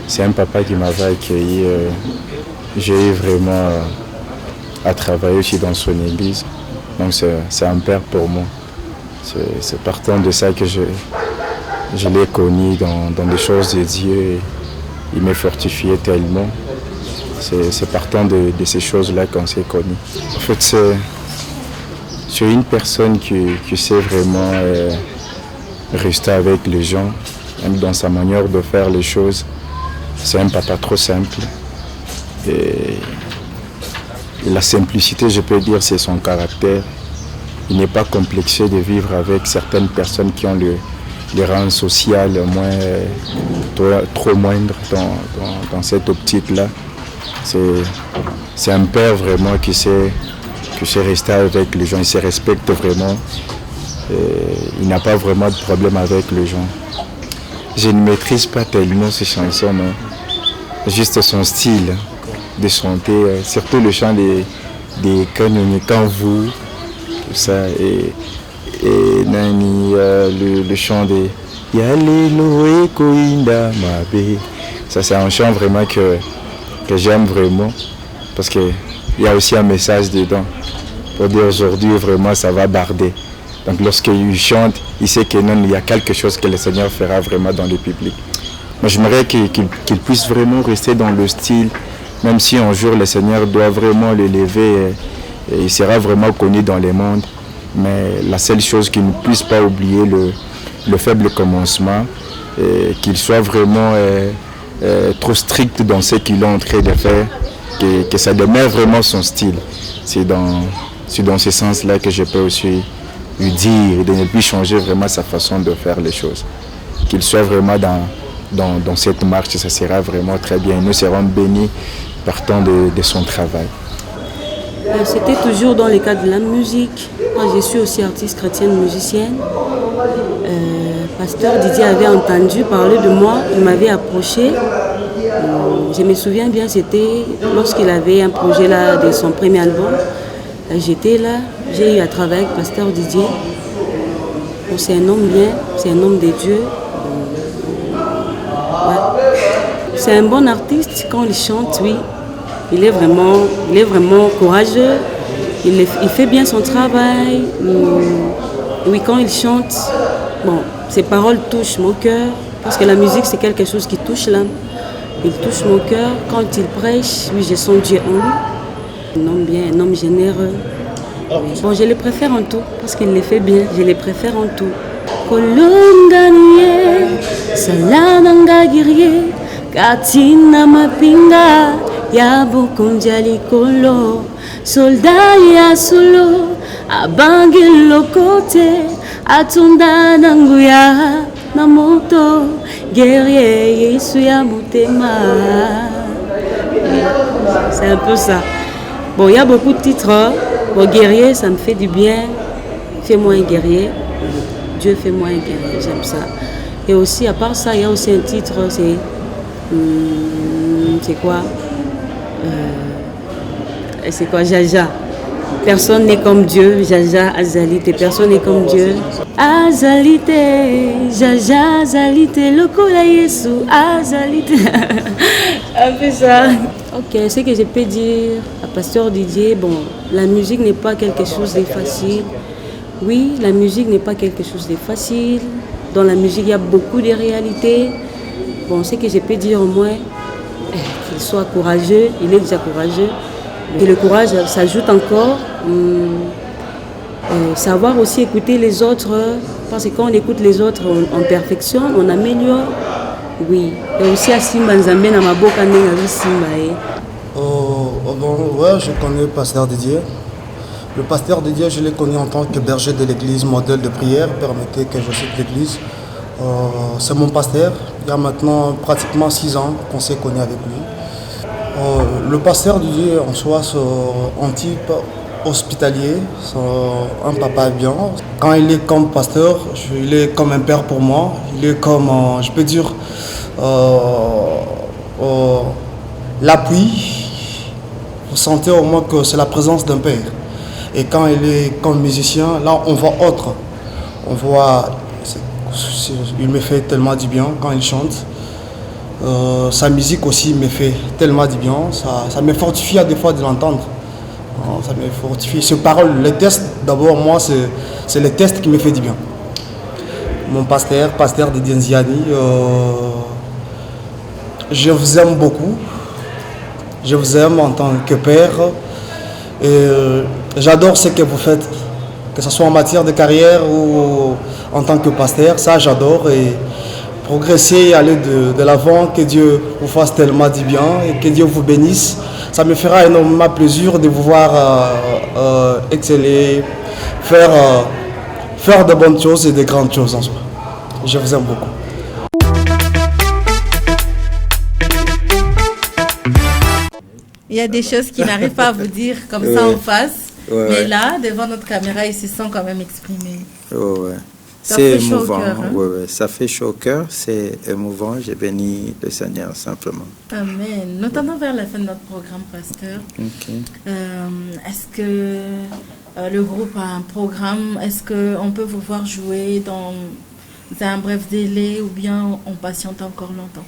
c'est un papa qui m'avait accueilli. J'ai eu vraiment à travailler aussi dans son église. Donc c'est un père pour moi. C'est partant de ça que je l'ai connu dans les choses de Dieu. Il m'a fortifié tellement. C'est partant de ces choses-là qu'on s'est connu. En fait, c'est une personne qui sait vraiment rester avec les gens, même dans sa manière de faire les choses. C'est un papa trop simple. Et la simplicité, je peux dire, c'est son caractère. Il n'est pas complexé de vivre avec certaines personnes qui ont les rangs sociaux trop moindres dans cette optique-là. C'est un père vraiment qui sait rester avec les gens, il se respecte vraiment. Il n'a pas vraiment de problème avec les gens. Je ne maîtrise pas tellement ces chansons, mais juste son style de chanter, surtout le chant des quand vous, tout ça, et Nani, le chant des Yalelo Koinda Mabe. Ça, c'est un chant vraiment que j'aime vraiment, parce qu'il y a aussi un message dedans. Pour dire aujourd'hui, vraiment, ça va barder. Donc lorsqu'il chante, il sait qu'il y a quelque chose que le Seigneur fera vraiment dans le public. Moi, j'aimerais qu'il puisse vraiment rester dans le style, même si un jour le Seigneur doit vraiment l'élever, et il sera vraiment connu dans le monde. Mais la seule chose qu'il ne puisse pas oublier, le faible commencement, qu'il soit vraiment trop strict dans ce qu'il est en train de faire, que ça demeure vraiment son style. C'est dans ce sens-là que je peux aussi lui dire de ne plus changer vraiment sa façon de faire les choses. Qu'il soit vraiment dans cette marche, ça sera vraiment très bien. Nous serons bénis partant de son travail. C'était toujours dans le cadre de la musique. Moi, je suis aussi artiste chrétienne musicienne. Pasteur Didier avait entendu parler de moi, il m'avait approché. Je me souviens bien, c'était lorsqu'il avait un projet là de son premier album. J'étais là, j'ai eu à travailler avec Pasteur Didier. Bon, c'est un homme bien, c'est un homme de Dieu. Ouais. C'est un bon artiste, quand il chante, oui. Il est vraiment courageux, il fait bien son travail. Oui, quand il chante, bon, ses paroles touchent mon cœur, parce que la musique c'est quelque chose qui touche l'âme. Il touche mon cœur, quand il prêche, oui, je sens Dieu en lui. Un homme bien, un homme généreux. Bon, je le préfère en tout, parce qu'il le fait bien, je le préfère en tout. Kolonganie, salananga guerrier, katina mapinga, yabo konjali kolo, soldat ya solo, abangi lokote, atunda nanguya, namoto, guerrier yesu ya motema. C'est un peu ça. Bon, il y a beaucoup de titres. Bon, guerrier, ça me fait du bien. Fais-moi un guerrier. Dieu, fais-moi un guerrier. J'aime ça. Et aussi, à part ça, il y a aussi un titre. C'est quoi c'est quoi Jaja. Personne n'est comme Dieu. Jaja, Azalite. Personne n'est comme Dieu. Azalite. Jaja, Azalite. Lokola Yesu. Azalite. Un peu ça. Ok, ce que je peux dire à Pasteur Didier, bon, la musique n'est pas quelque chose de facile. Oui, la musique n'est pas quelque chose de facile. Dans la musique, il y a beaucoup de réalités. Bon, ce que je peux dire au moins, qu'il soit courageux, il est déjà courageux. Et le courage s'ajoute encore. Savoir aussi écouter les autres, parce que quand on écoute les autres, on perfectionne, on améliore. Oui, et aussi à Simba Nzambe na maboka ndenga Simba. Bon, ouais, je connais Pasteur Didier. Le pasteur Didier, je l'ai connu en tant que berger de l'église, modèle de prière. Permettez que je cite l'église. C'est mon pasteur. Il y a maintenant pratiquement 6 ans qu'on s'est connu avec lui. Le pasteur Didier, en soi, c'est un type hospitalier, c'est un papa bien. Quand il est comme pasteur, il est comme un père pour moi. Il est comme, je peux dire, l'appui. Vous sentez au moins que c'est la présence d'un père. Et quand il est comme musicien, là on voit autre. On voit, il me fait tellement du bien quand il chante. Sa musique aussi me fait tellement du bien. Ça me fortifie à des fois de l'entendre. Ça me fortifie. Ces paroles, les textes, d'abord moi c'est les textes qui me fait du bien. Mon pasteur Didier Nziani, je vous aime beaucoup. Je vous aime en tant que père. Et j'adore ce que vous faites, que ce soit en matière de carrière ou en tant que pasteur, ça j'adore. Et progresser, aller de l'avant, que Dieu vous fasse tellement du bien et que Dieu vous bénisse. Ça me fera énormément plaisir de vous voir exceller, faire de bonnes choses et de grandes choses en soi. Je vous aime beaucoup. Il y a des choses qu'il n'arrive pas à vous dire comme ça en face. Mais là, devant notre caméra, il se sent quand même exprimé. C'est émouvant. Ça fait chaud au cœur, c'est émouvant. J'ai béni le Seigneur simplement. Amen. Nous tendons vers la fin de notre programme, pasteur. Est-ce que le groupe a un programme? Est-ce qu'on peut vous voir jouer dans un bref délai ou bien on patiente encore longtemps?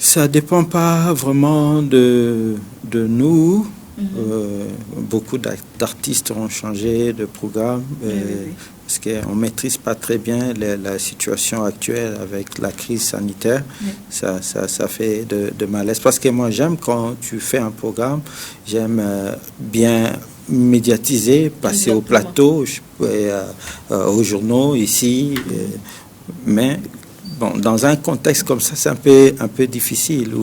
Ça ne dépend pas vraiment de nous. Beaucoup d'artistes ont changé de programme parce qu'on ne maîtrise pas très bien la situation actuelle avec la crise sanitaire. Ça fait de malaise. Parce que moi, j'aime quand tu fais un programme, j'aime bien médiatiser, passer au plateau, aux journaux ici. Mais bon, dans un contexte comme ça, c'est un peu difficile.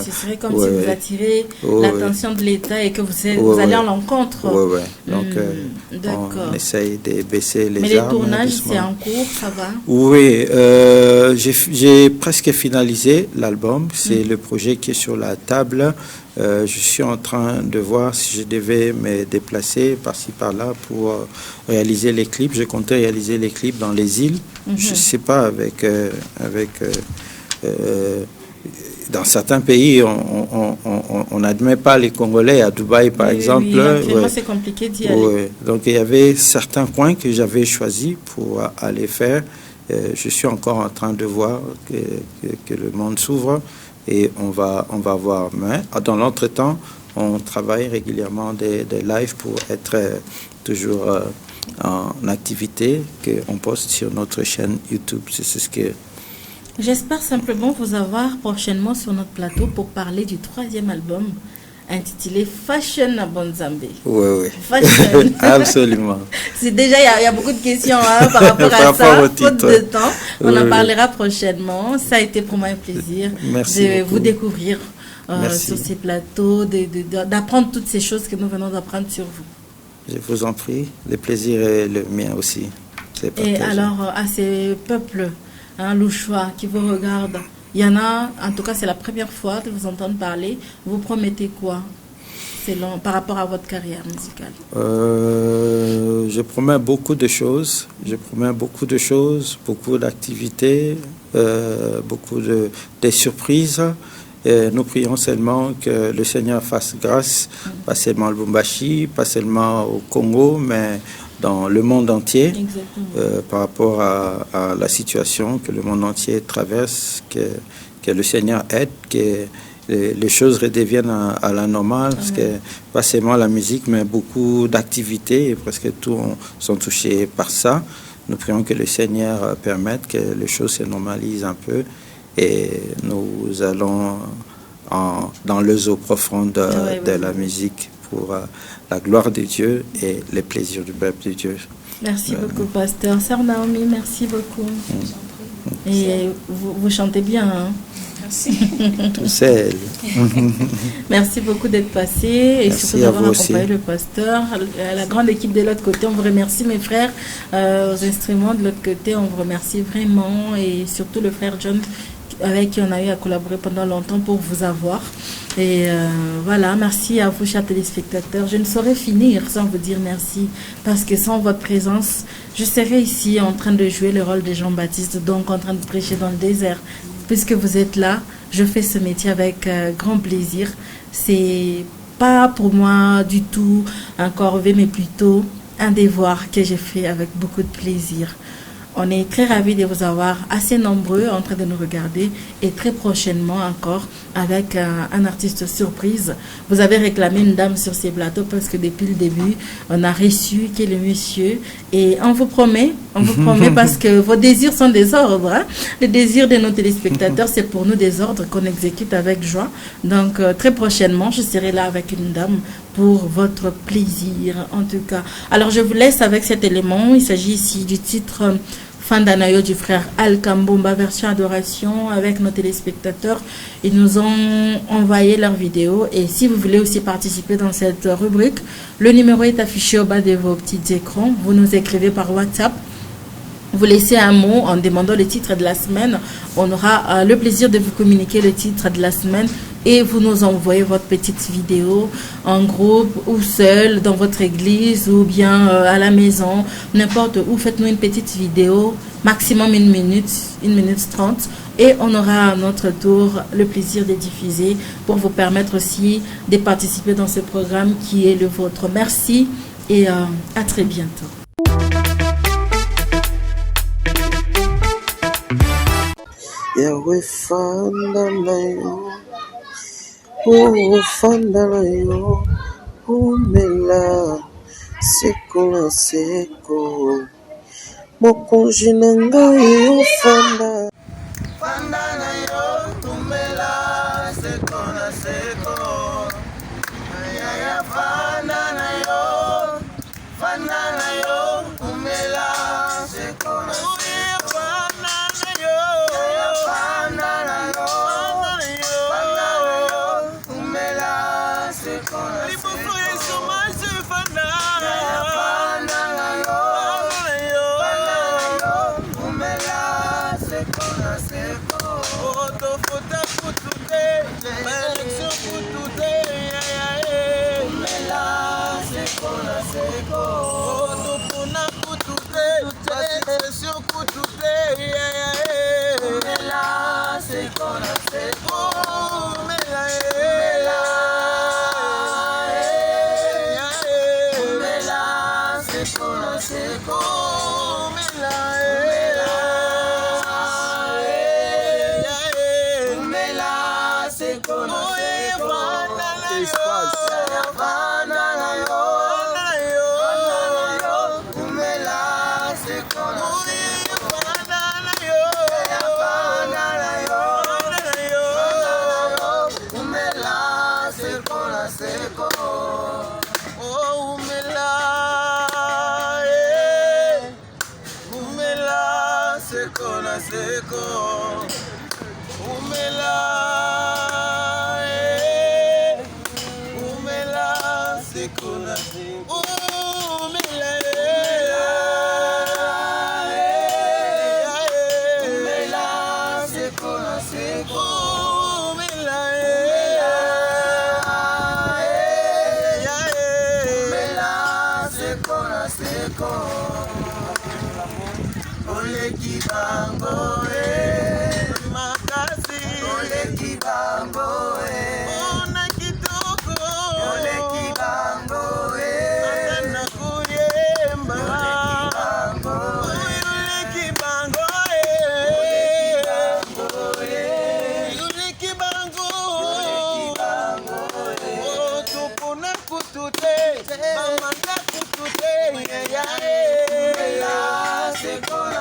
Ce serait comme si vous attirez l'attention de l'État et que vous allez en l'encontre. Donc, on essaye de baisser les armes. Mais les tournages, c'est en cours, ça va? Oui, j'ai presque finalisé l'album. C'est le projet qui est sur la table. Je suis en train de voir si je devais me déplacer par-ci par-là pour réaliser les clips. Je comptais réaliser les clips dans les îles. Je ne sais pas, dans certains pays, on n'admet pas les Congolais, à Dubaï par exemple. Oui, c'est compliqué d'y aller. Donc il y avait certains coins que j'avais choisis pour aller faire. Je suis encore en train de voir que le monde s'ouvre. Et on va voir. Mais dans l'entretemps, on travaille régulièrement des lives pour être toujours en activité, qu'on poste sur notre chaîne YouTube. C'est ce que... J'espère simplement vous avoir prochainement sur notre plateau pour parler du 3e album intitulé Fashion à Bonzambe. Oui. Fashion. Absolument. C'est déjà, il y a beaucoup de questions par rapport à ça, faute de temps. On en parlera prochainement. Ça a été pour moi un plaisir de vous découvrir sur ces plateaux, d'apprendre toutes ces choses que nous venons d'apprendre sur vous. Je vous en prie. Le plaisir est le mien aussi. Et alors, à ces peuples louchois qui vous regardent, il y en a, en tout cas c'est la première fois de vous entendre parler, vous promettez quoi par rapport à votre carrière musicale? Je promets beaucoup de choses, beaucoup d'activités, beaucoup de surprises. Et nous prions seulement que le Seigneur fasse grâce, pas seulement au Lubumbashi, pas seulement au Congo, mais dans le monde entier, par rapport à la situation que le monde entier traverse, que le Seigneur aide, que les choses redeviennent à la normale, parce que pas seulement la musique, mais beaucoup d'activités, et presque tous sont touchés par ça. Nous prions que le Seigneur permette que les choses se normalisent un peu, et nous allons dans les eaux profondes de la musique pour la gloire de Dieu et les plaisirs du peuple de Dieu. Merci beaucoup, pasteur. Sœur Naomi, merci beaucoup. Et vous chantez bien, hein? Merci. Tout seul. Merci beaucoup d'être passé et Merci surtout d'avoir à vous accompagné aussi. le pasteur. La grande équipe de l'autre côté, on vous remercie mes frères. Aux instruments de l'autre côté, on vous remercie vraiment et surtout le frère John avec qui on a eu à collaborer pendant longtemps pour vous avoir. Et voilà, merci à vous chers téléspectateurs. Je ne saurais finir sans vous dire merci parce que sans votre présence, je serais ici en train de jouer le rôle de Jean-Baptiste, donc en train de prêcher dans le désert. Puisque vous êtes là, je fais ce métier avec grand plaisir. C'est pas pour moi du tout un corvée, mais plutôt un devoir que j'ai fait avec beaucoup de plaisir. On est très ravis de vous avoir assez nombreux en train de nous regarder et très prochainement encore avec un artiste surprise. Vous avez réclamé une dame sur ces plateaux parce que depuis le début, on a reçu qui est le monsieur et on vous promet parce que vos désirs sont des ordres. Hein? Les désirs de nos téléspectateurs, c'est pour nous des ordres qu'on exécute avec joie. Donc très prochainement, je serai là avec une dame pour votre plaisir en tout cas. Alors je vous laisse avec cet élément. Il s'agit ici du titre Fandanayo du frère Al Kambumba version adoration avec nos téléspectateurs. Ils nous ont envoyé leur vidéo et si vous voulez aussi participer dans cette rubrique, le numéro est affiché au bas de vos petits écrans. Vous nous écrivez par WhatsApp. Vous laissez un mot en demandant le titre de la semaine. On aura le plaisir de vous communiquer le titre de la semaine et vous nous envoyez votre petite vidéo en groupe ou seul dans votre église ou bien à la maison, n'importe où. Faites-nous une petite vidéo, maximum 1 minute 30 et on aura à notre tour le plaisir de diffuser pour vous permettre aussi de participer dans ce programme qui est le vôtre. Merci et à très bientôt. Yahweh Fandanayo, oh Fandanayo, umela seko na seko, mokonzi na ngai ofanda. Fandanayo, umela seko na seko, yaya Fandanayo, Fandanayo, umela seko na seko.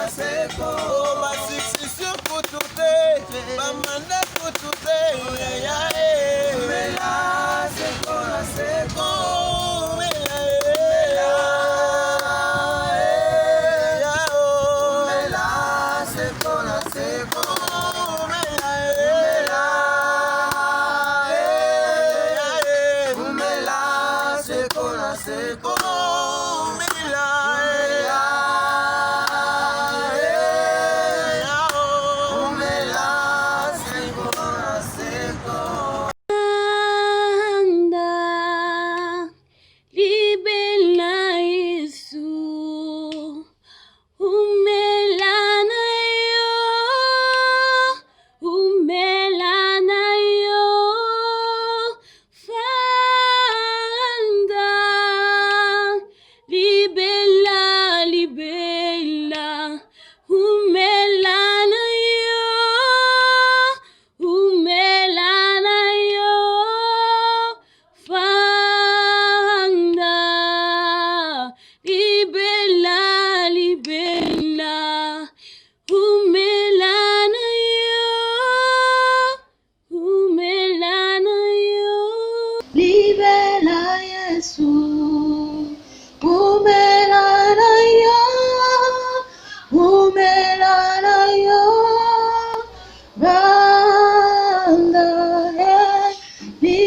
Seko, oh, ma succession. seko umela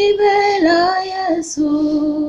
Libela Yesu